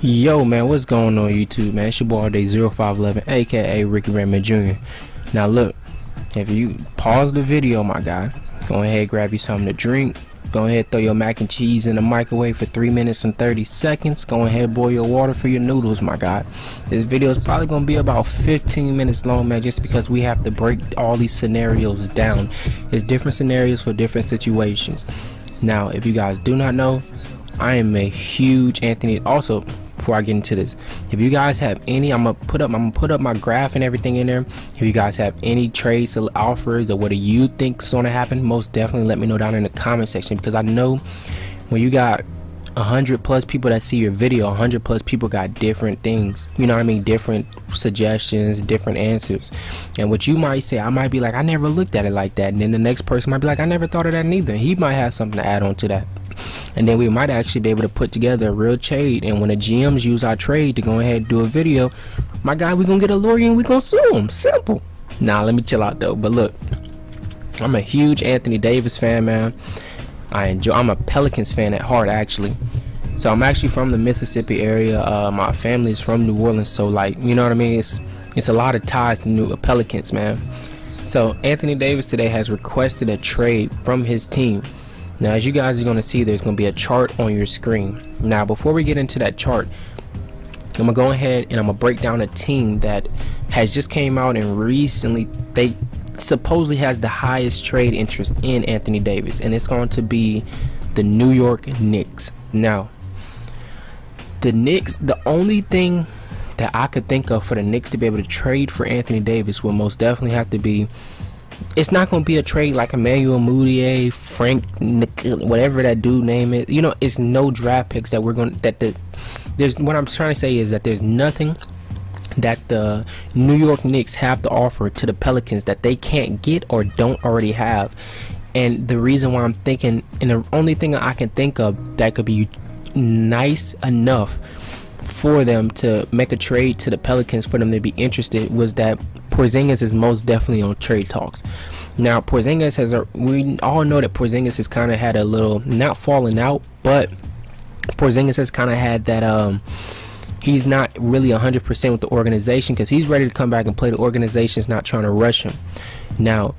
Yo man, what's going on YouTube, man? It's your boy ALLDAY0511 aka Ricky Raymond Jr. Now look, if you pause the video, my guy, go ahead, grab you something to drink, go ahead, throw your mac and cheese in the microwave for 3 minutes and 30 seconds, go ahead, boil your water for your noodles, my guy. This video is probably gonna be about 15 minutes long, man, just because we have to break all these scenarios down. It's different scenarios for different situations. Now if you guys do not know, I am a huge Anthony. Also, before I get into this, if you guys have any, I'm gonna put up my graph and everything in there. If you guys have any trades or offers, or what do you think is gonna happen, most definitely let me know down in the comment section, because I know when you got 100 plus people that see your video, 100 plus people got different things, you know what I mean, different suggestions, different answers. And what you might say, I might be like, I never looked at it like that, and then the next person might be like, I never thought of that neither. He might have something to add on to that, and then we might actually be able to put together a real trade. And when the GMs use our trade to go ahead and do a video, my guy, we gonna get a lawyer and we gonna sue him. Simple. Nah, let me chill out though. But look, I'm a huge Anthony Davis fan, man. I'm a Pelicans fan at heart, actually. So I'm actually from the Mississippi area. My family is from New Orleans, so like, you know what I mean, it's a lot of ties to Pelicans, man. So Anthony Davis today has requested a trade from his team. Now, as you guys are going to see, there's going to be a chart on your screen. Now, before we get into that chart, I'm going to go ahead and I'm going to break down a team that has just came out and recently, they supposedly has the highest trade interest in Anthony Davis, and it's going to be the New York Knicks. Now, the Knicks, the only thing that I could think of for the Knicks to be able to trade for Anthony Davis will most definitely have to be, it's not going to be a trade like Emmanuel Mudiay, Frank, whatever that dude name is. You know, it's no draft picks that we're going to, there's, what I'm trying to say is that there's nothing that the New York Knicks have to offer to the Pelicans that they can't get or don't already have. And the reason why I'm thinking, and the only thing I can think of that could be nice enough for them to make a trade to the Pelicans for them to be interested, was that Porzingis is most definitely on trade talks. Now Porzingis has we all know that Porzingis has kind of had a little, not falling out, but Porzingis has kind of had that he's not really 100% with the organization, because he's ready to come back and play. The organization's not trying to rush him. Now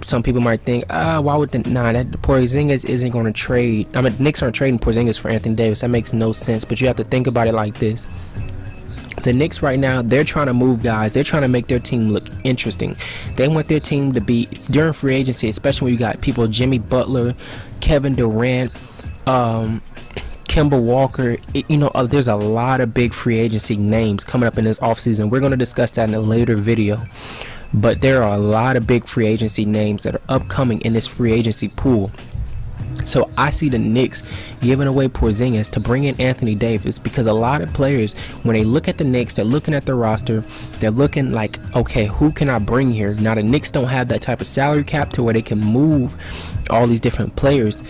some people might think, why would that Porzingis isn't going to trade, I mean, Knicks aren't trading Porzingis for Anthony Davis. That makes no sense. But you have to think about it like this. The Knicks right now, they're trying to move guys. They're trying to make their team look interesting. They want their team to be, during free agency, especially when you got people, Jimmy Butler, Kevin Durant, Kemba Walker, you know, there's a lot of big free agency names coming up in this offseason. We're going to discuss that in a later video. But there are a lot of big free agency names that are upcoming in this free agency pool. So I see the Knicks giving away Porzingis to bring in Anthony Davis, because a lot of players, when they look at the Knicks, they're looking at the roster, they're looking like, okay, who can I bring here? Now the Knicks don't have that type of salary cap to where they can move all these different players.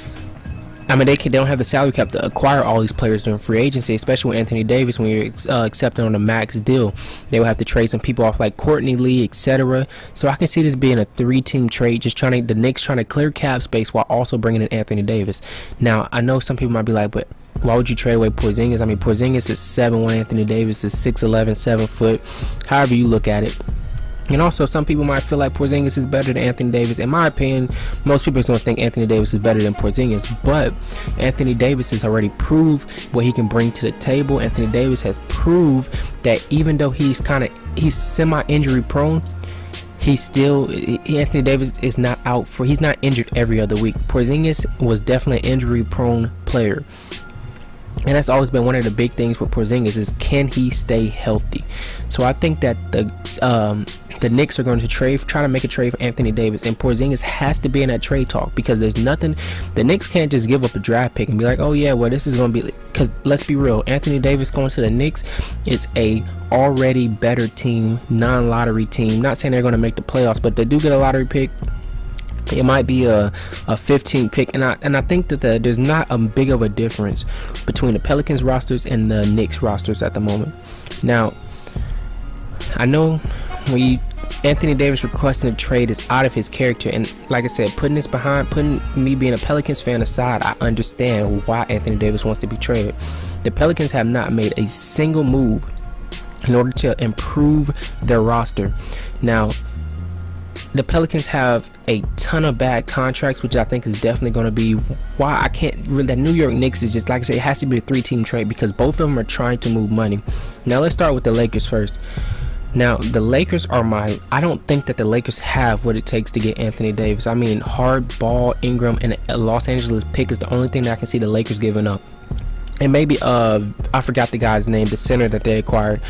I mean, they don't have the salary cap to acquire all these players during free agency, especially with Anthony Davis. When you're accepting on a max deal, they will have to trade some people off like Courtney Lee, etc. So I can see this being a 3-team trade, just the Knicks trying to clear cap space while also bringing in Anthony Davis. Now, I know some people might be like, but why would you trade away Porzingis? I mean, Porzingis is 7'1", Anthony Davis is 6'11", 7 foot, however you look at it. And also, some people might feel like Porzingis is better than Anthony Davis. In my opinion, most people don't think Anthony Davis is better than Porzingis, but Anthony Davis has already proved what he can bring to the table. Anthony Davis has proved that even though he's semi-injury prone, Anthony Davis is not out for, he's not injured every other week. Porzingis was definitely an injury prone player. And that's always been one of the big things with Porzingis, is can he stay healthy? So I think that the Knicks are going to try to make a trade for Anthony Davis, and Porzingis has to be in that trade talk, because there's nothing, the Knicks can't just give up a draft pick and be like, oh yeah, well this is going to be, because let's be real, Anthony Davis going to the Knicks is a already better team, non-lottery team. Not saying they're going to make the playoffs, but they do get a lottery pick. It might be a 15 pick, and I think that there's not a big of a difference between the Pelicans rosters and the Knicks rosters at the moment. Now, I know Anthony Davis requesting a trade is out of his character. And like I said, putting me being a Pelicans fan aside, I understand why Anthony Davis wants to be traded. The Pelicans have not made a single move in order to improve their roster. Now, the Pelicans have a ton of bad contracts, which I think is definitely going to be why I can't really. That New York Knicks is just, like I said, it has to be a 3-team trade because both of them are trying to move money. Now let's start with the Lakers first. Now the Lakers are I don't think that the Lakers have what it takes to get Anthony Davis. I mean, hardball Ingram and a Los Angeles pick is the only thing that I can see the Lakers giving up. And maybe I forgot the guy's name, the center that they acquired.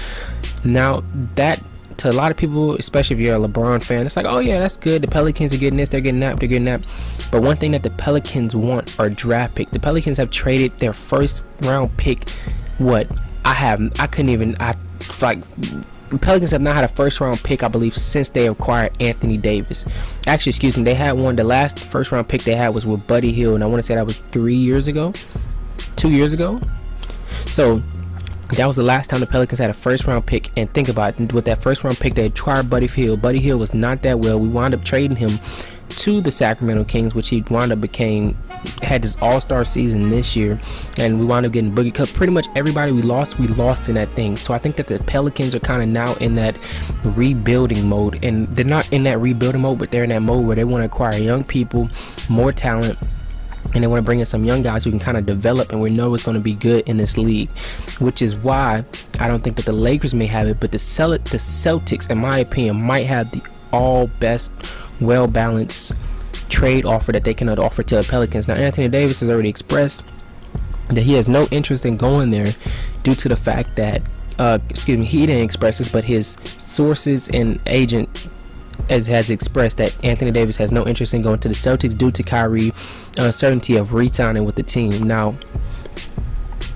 Now that, to a lot of people, especially if you're a LeBron fan, it's like, oh yeah, that's good. The Pelicans are getting this, they're getting that, they're getting that. But one thing that the Pelicans want are draft picks. The Pelicans have traded their first round pick. The Pelicans have not had a first round pick, I believe, since they acquired Anthony Davis. Actually, excuse me, they had one. The last first round pick they had was with Buddy Hield, and I want to say that was 2 years ago. So that was the last time the Pelicans had a first round pick. And think about it, with that first round pick, they acquired Buddy Hield. Buddy Hield was not that well. We wound up trading him to the Sacramento Kings, which he wound up had this all-star season this year, and we wound up getting Boogie. Because pretty much everybody we lost in that thing. So I think that the Pelicans are kind of now in that rebuilding mode, and they're not in that rebuilding mode, but they're in that mode where they want to acquire young people, more talent, and they want to bring in some young guys who can kind of develop, and we know it's going to be good in this league, which is why I don't think that the Lakers may have it, but the Celtics, in my opinion, might have the all best, well-balanced trade offer that they can offer to the Pelicans. Now, Anthony Davis has already expressed that he has no interest in going there due to the fact that, he didn't express this, but his sources and agent has expressed that Anthony Davis has no interest in going to the Celtics due to Kyrie's uncertainty of re-signing with the team. Now,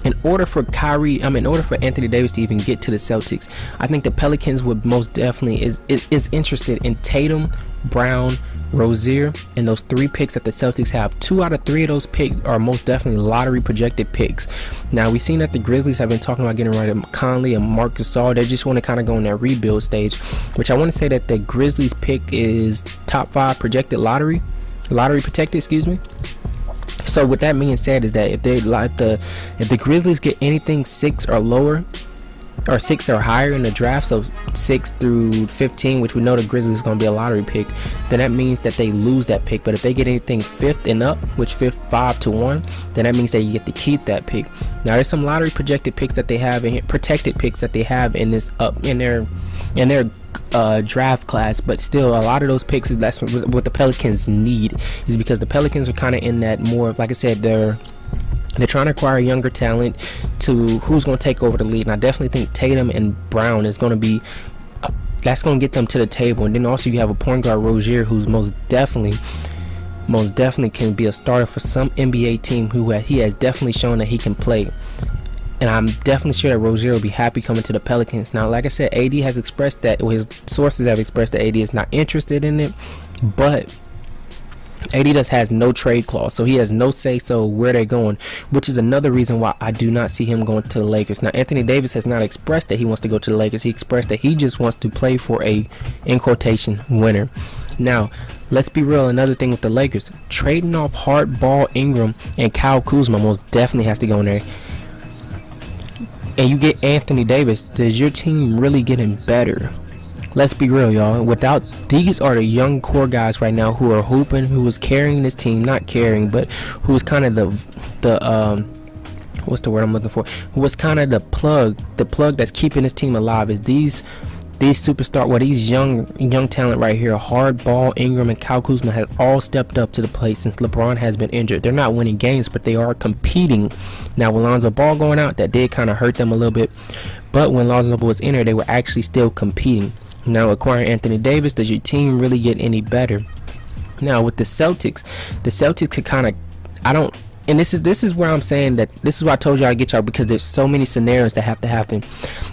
in order for Anthony Davis to even get to the Celtics, I think the Pelicans would most definitely is interested in Tatum, Brown, Rozier, and those 3 picks that the Celtics have. 2 out of 3 of those picks are most definitely lottery projected picks. Now, we've seen that the Grizzlies have been talking about getting rid of Conley and Marcus Gasol. They just want to kind of go in that rebuild stage, which I want to say that the Grizzlies pick is top 5 projected lottery protected, excuse me. So what that being said is that if the Grizzlies get anything 6 or lower, or 6 or higher in the draft, so 6 through 15, which we know the Grizzlies is going to be a lottery pick, then that means that they lose that pick. But if they get anything 5th and up, which 5 to 1, then that means that you get to keep that pick. Now, there's some lottery projected picks that they have in protected picks that they have in this in their draft class, but still a lot of those picks, that's what the Pelicans need, is because the Pelicans are kind of in that more of, like I said, they're trying to acquire younger talent to who's going to take over the league. And I definitely think Tatum and Brown is going to be that's going to get them to the table. And then also you have a point guard, Rozier, who's most definitely can be a starter for some NBA team, he has definitely shown that he can play. And I'm definitely sure that Rozier will be happy coming to the Pelicans. Now, like I said, AD has expressed that, his sources have expressed that AD is not interested in it, but AD just has no trade clause, so he has no say so where they're going, which is another reason why I do not see him going to the Lakers. Now, Anthony Davis has not expressed that he wants to go to the Lakers. He expressed that he just wants to play for a, in quotation, winner. Now, let's be real, another thing with the Lakers, trading off hardball Ingram and Kyle Kuzma most definitely has to go in there. And you get Anthony Davis, does your team really getting better? Let's be real, y'all. These are the young core guys right now who are hooping, who is carrying this team, not carrying, but who is kind of what's the word I'm looking for? Who was kind of the plug that's keeping this team alive. Is these these young talent right here, Hardball, Ingram, and Kyle Kuzma, have all stepped up to the plate since LeBron has been injured. They're not winning games, but they are competing. Now, with Lonzo Ball going out, that did kind of hurt them a little bit, but when Lonzo was in there, they were actually still competing. Now, acquiring Anthony Davis, does your team really get any better? Now, with the Celtics could kind of, and this is where I'm saying that this is why I told y'all to get y'all, because there's so many scenarios that have to happen.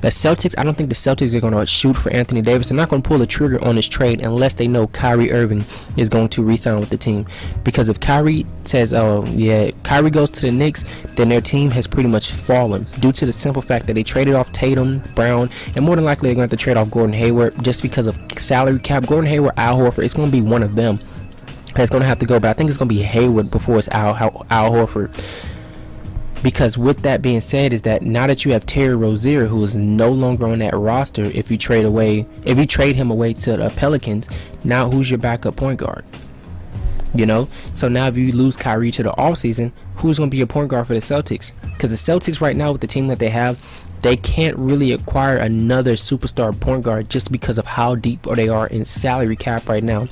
The Celtics, I don't think the Celtics are going to shoot for Anthony Davis. They're not going to pull the trigger on this trade unless they know Kyrie Irving is going to re-sign with the team. Because if Kyrie says, oh yeah, Kyrie goes to the Knicks, then their team has pretty much fallen due to the simple fact that they traded off Tatum, Brown, and more than likely they're going to have to trade off Gordon Hayward just because of salary cap. Gordon Hayward, Al Horford, it's going to be one of them that's going to have to go, but I think it's going to be Hayward before it's Al Horford. Because with that being said, is that now that you have Terry Rozier, who is no longer on that roster, if you trade him away to the Pelicans, now who's your backup point guard? You know, so now if you lose Kyrie to the offseason, who's going to be your point guard for the Celtics? Because the Celtics right now, with the team that they have, they can't really acquire another superstar point guard just because of how deep they are in salary cap right now.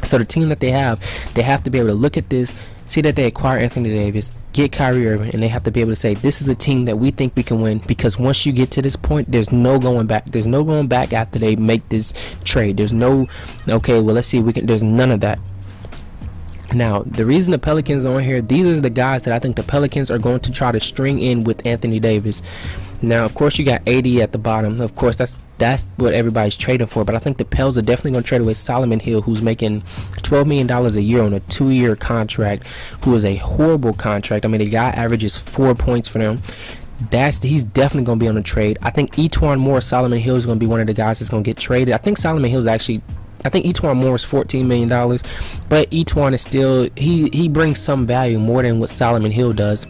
So the team that they have to be able to look at this, see that they acquire Anthony Davis, get Kyrie Irving, and they have to be able to say, this is a team that we think we can win. Because once you get to this point, there's no going back. There's no going back after they make this trade. There's no, okay, well, let's see if we can. There's none of that. Now, the reason the Pelicans are on here, these are the guys that I think the Pelicans are going to try to string in with Anthony Davis. Now, of course, you got AD at the bottom. Of course, that's what everybody's trading for. But I think the Pels are definitely going to trade away Solomon Hill, who's making $12 million a year on a 2-year contract, who is a horrible contract. I mean, the guy averages 4 points for them. He's definitely going to be on the trade. I think E'Twaun Moore, Solomon Hill is going to be one of the guys that's going to get traded. I think Solomon Hill is actually, I think E'Twaun Moore is $14 million, but E'Twaun is still, he brings some value more than what Solomon Hill does.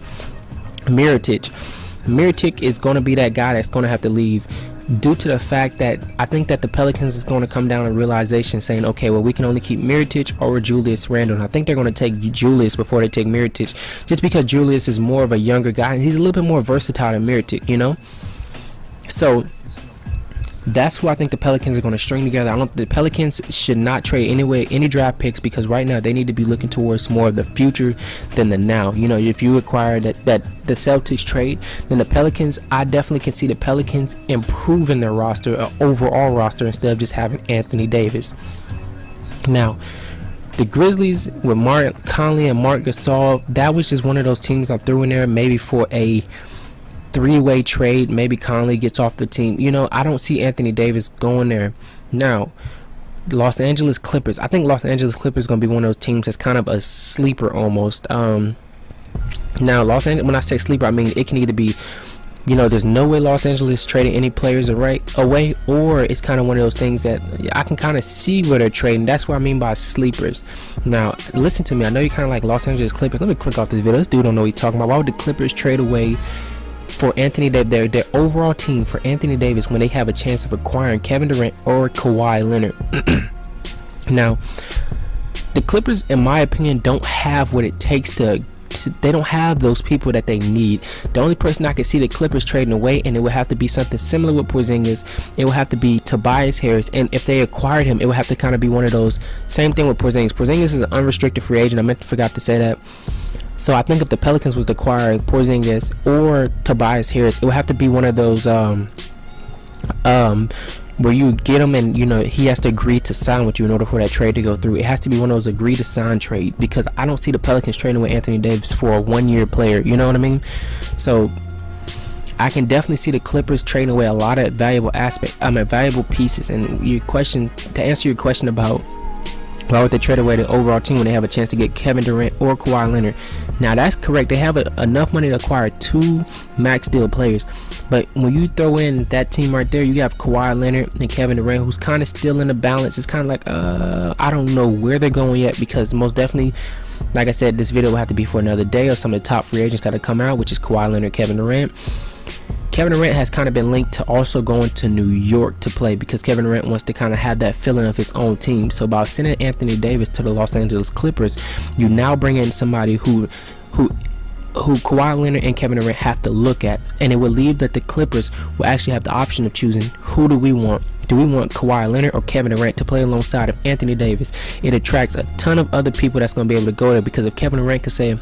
Mirotic is going to be that guy that's going to have to leave due to the fact that I think that the Pelicans is going to come down to realization saying, okay, well, we can only keep Mirotic or Julius Randle. And I think they're going to take Julius before they take Mirotic, just because Julius is more of a younger guy and he's a little bit more versatile than Mirotic, you know? So that's who I think the Pelicans are going to string together. The Pelicans should not trade any draft picks, because right now they need to be looking towards more of the future than the now. You know, if you acquire that the Celtics trade, then the Pelicans, I definitely can see the Pelicans improving their roster, overall roster, instead of just having Anthony Davis. Now, the Grizzlies with Mark Conley and Marc Gasol, that was just one of those teams I threw in there maybe for a 3-way trade. Maybe Conley gets off the team. You know, I don't see Anthony Davis going there. Now, Los Angeles Clippers. I think Los Angeles Clippers is going to be one of those teams that's kind of a sleeper almost. Now, Los Angeles, when I say sleeper, I mean it can either be, you know, there's no way Los Angeles trading any players away, or it's kind of one of those things that I can kind of see where they're trading. That's what I mean by sleepers. Now, listen to me. I know you kind of like Los Angeles Clippers. Let me click off this video. This dude don't know what he's talking about. Why would the Clippers trade away for Anthony Davis, their overall team, for Anthony Davis, when they have a chance of acquiring Kevin Durant or Kawhi Leonard? Now, the Clippers, in my opinion, don't have what it takes to they don't have those people that they need. The only person I can see the Clippers trading away, and it would have to be something similar with Porzingis, it would have to be Tobias Harris. And if they acquired him, it would have to kind of be one of those, same thing with Porzingis. Porzingis is an unrestricted free agent. I forgot to say that. So I think if the Pelicans was to acquire Porzingis or Tobias Harris, it would have to be one of those where you get him and, you know, he has to agree to sign with you in order for that trade to go through. It has to be one of those agree to sign trade, because I don't see the Pelicans trading with Anthony Davis for a 1-year player. You know what I mean? So I can definitely see the Clippers trading away a lot of valuable pieces. And to answer your question about why would they trade away the overall team when they have a chance to get Kevin Durant or Kawhi Leonard? Now, that's correct. They have enough money to acquire 2 max deal players. But when you throw in that team right there, you have Kawhi Leonard and Kevin Durant, who's kind of still in the balance. It's kind of like, I don't know where they're going yet, because most definitely, like I said, this video will have to be for another day of some of the top free agents that are coming out, which is Kawhi Leonard, Kevin Durant. Kevin Durant has kind of been linked to also going to New York to play, because Kevin Durant wants to kind of have that feeling of his own team. So by sending Anthony Davis to the Los Angeles Clippers, you now bring in somebody who Kawhi Leonard and Kevin Durant have to look at, and it will leave that the Clippers will actually have the option of choosing, who do we want? Do we want Kawhi Leonard or Kevin Durant to play alongside of Anthony Davis? It attracts a ton of other people that's going to be able to go there, because if Kevin Durant can say,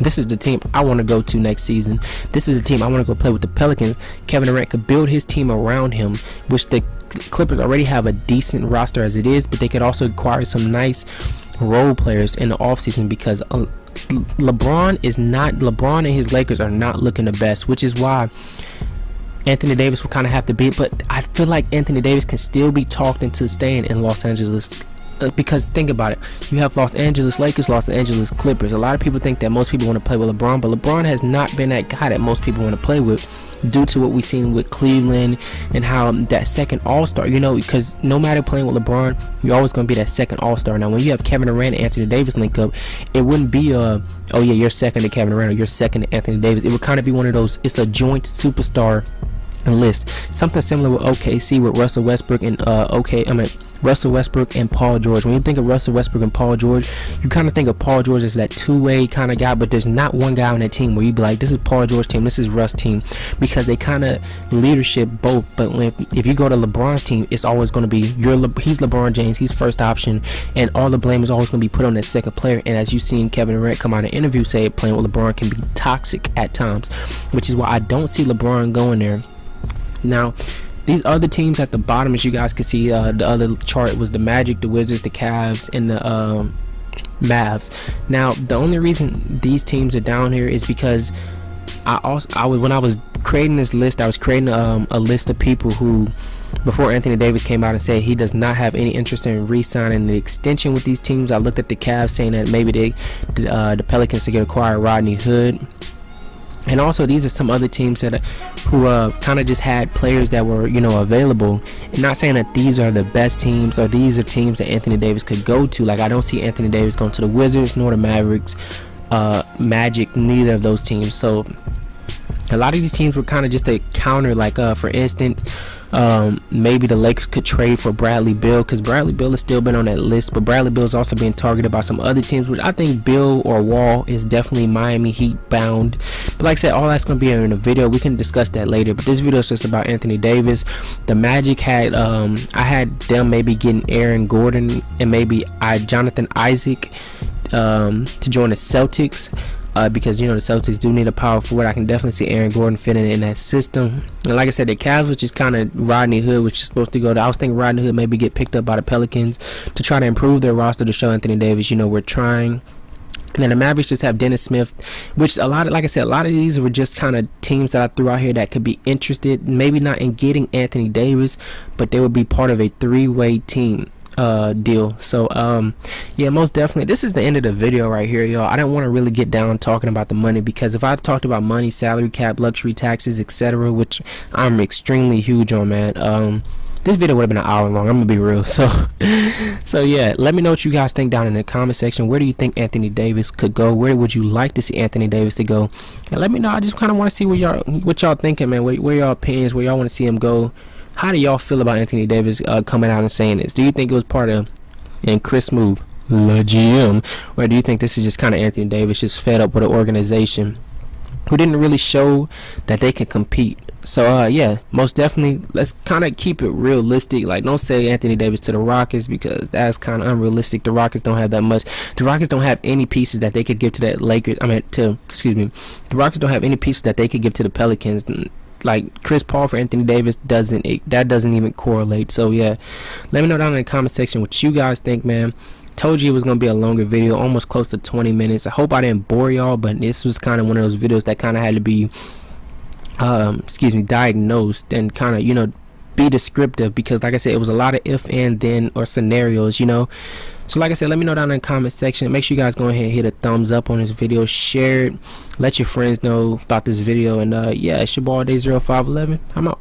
this is the team I want to go to next season, this is the team I want to go play with the Pelicans, Kevin Durant could build his team around him, which the Clippers already have a decent roster as it is, but they could also acquire some nice role players in the offseason, because LeBron and his Lakers are not looking the best, which is why Anthony Davis will kind of have to be. But I feel like Anthony Davis can still be talked into staying in Los Angeles. Because think about it, you have Los Angeles Lakers, Los Angeles Clippers. A lot of people think that most people want to play with LeBron, but LeBron has not been that guy that most people want to play with, due to what we've seen with Cleveland and how that second all-star, you know, because no matter playing with LeBron, you're always going to be that second all-star. Now when you have Kevin Durant and Anthony Davis link up, it wouldn't be oh yeah, you're second to Kevin Durant or you're second to Anthony Davis. It would kind of be one of those, it's a joint superstar list, something similar with OKC with Russell Westbrook and Russell Westbrook and Paul George. When you think of Russell Westbrook and Paul George, you kind of think of Paul George as that two-way kind of guy, but there's not one guy on that team where you'd be like, this is Paul George team, this is Russ team, because they kind of leadership both. But if you go to LeBron's team, it's always going to be he's LeBron James, he's first option, and all the blame is always going to be put on that second player. And as you've seen Kevin Durant come out in an interview say, playing with LeBron can be toxic at times, which is why I don't see LeBron going there. Now, these other teams at the bottom, as you guys can see, the other chart was the Magic, the Wizards, the Cavs, and the Mavs. Now, the only reason these teams are down here is because when I was creating this list, I was creating a list of people who, before Anthony Davis came out and said he does not have any interest in re-signing the extension with these teams, I looked at the Cavs saying that maybe the Pelicans could acquire Rodney Hood. And also, these are some other teams that who kind of just had players that were, you know, available. And not saying that these are the best teams or these are teams that Anthony Davis could go to. Like, I don't see Anthony Davis going to the Wizards nor the Mavericks, Magic, neither of those teams. So a lot of these teams were kind of just a counter. Like, for instance, maybe the Lakers could trade for Bradley Beal, because Bradley Beal has still been on that list, but Bradley Beal is also being targeted by some other teams, which I think Beal or Wall is definitely Miami Heat bound. But like I said, all that's going to be in a video. We can discuss that later, but this video is just about Anthony Davis. The Magic had I had them maybe getting Aaron Gordon and maybe Jonathan Isaac to join the Celtics. Because, you know, the Celtics do need a power forward. I can definitely see Aaron Gordon fitting in that system. And like I said, the Cavs, which is kind of Rodney Hood, which is supposed to go to, I was thinking Rodney Hood maybe get picked up by the Pelicans to try to improve their roster to show Anthony Davis, you know, we're trying. And then the Mavericks just have Dennis Smith, which like I said, a lot of these were just kind of teams that I threw out here that could be interested, maybe not in getting Anthony Davis, but they would be part of a three-way team deal. So yeah, most definitely this is the end of the video right here, y'all. I don't want to really get down talking about the money, because if I talked about money, salary cap, luxury taxes, etc., which I'm extremely huge on, man, this video would have been an hour long. I'm gonna be real. So yeah, let me know what you guys think down in the comment section. Where do you think Anthony Davis could go? Where would you like to see Anthony Davis to go? And let me know. I just kind of want to see what y'all thinking, man. Where y'all opinions, where y'all want to see him go. How do y'all feel about Anthony Davis coming out and saying this? Do you think it was part of Chris move, the GM, or do you think this is just kind of Anthony Davis just fed up with an organization who didn't really show that they can compete? So yeah, most definitely, let's kind of keep it realistic. Like, don't say Anthony Davis to the Rockets, because that's kind of unrealistic. The Rockets don't have that much. The Rockets don't have any pieces that they could give to that Lakers. The Rockets don't have any pieces that they could give to the Pelicans. Like, Chris Paul for Anthony Davis doesn't even correlate. So yeah, let me know down in the comment section what you guys think, man. Told you it was gonna be a longer video, almost close to 20 minutes. I hope I didn't bore y'all, but this was kind of one of those videos that kind of had to be diagnosed and kind of, you know, be descriptive, because like I said, it was a lot of if and then or scenarios, you know. So like I said, let me know down in the comment section. Make sure you guys go ahead and hit a thumbs up on this video, share it, let your friends know about this video, and yeah, it's your boy ALLDAY 0511. I'm out.